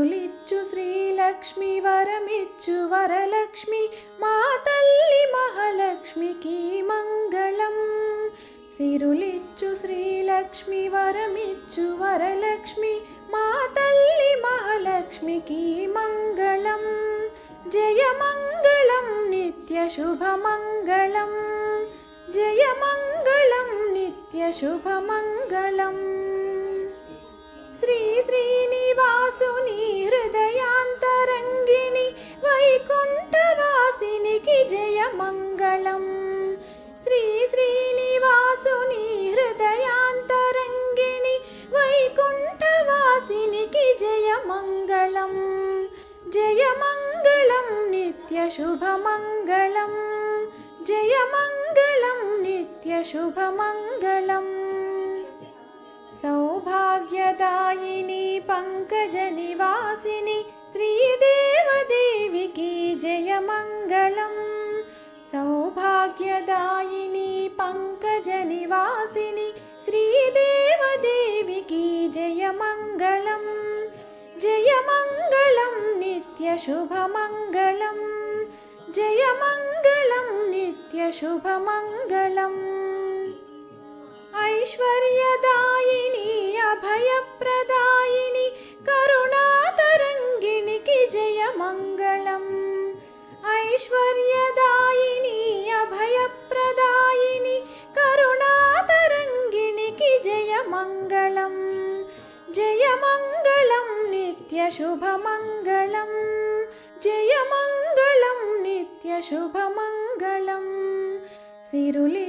సిరులిచ్చు శ్రీలక్ష్మి వరమిచ్చు వరలక్ష్మి మా తల్లి మహాలక్ష్మికి మంగళం. సిరులిచ్చు శ్రీలక్ష్మి వరమిచ్చు వరలక్ష్మి మా తల్లి మహాలక్ష్మికి మంగళం. జయ మంగళం నిత్య శుభమంగళం. జయ మంగళం నిత్య శుభమంగళం. శ్రీ శ్రీనివాసుని హృదయాంతరంగిణి వైకుంఠవాసినికి జయ మంగళం. శ్రీ శ్రీనివాసుని హృదయాంతరంగిణి వైకుంఠవాసినికి జయ మంగళం. జయ మంగళం నిత్య శుభమంగళం. జయ మంగళం నిత్య శుభమంగళం. సౌభాగ్యదాయిని పంకజ నివాసిని శ్రీదేవదేవికి జయ మంగళం. సౌభాగ్యదాయిని పంకజ నివాసిని శ్రీదేవదేవికి జయ మంగళం. జయ మంగళం నిత్య శుభమంగళం. జయ మంగళం నిత్య శుభమంగళం. ఐశ్వర్యదాయిని అభయప్రదాయిని కరుణాతరంగిణికి జయ మంగళం. ఐశ్వర్యదాయిని అభయప్రదాయిని కరుణాతరంగిణికి జయ మంగళం. జయ మంగళం నిత్య శుభమంగళం. జయ మంగళం నిత్య శుభమంగళం. సిరులి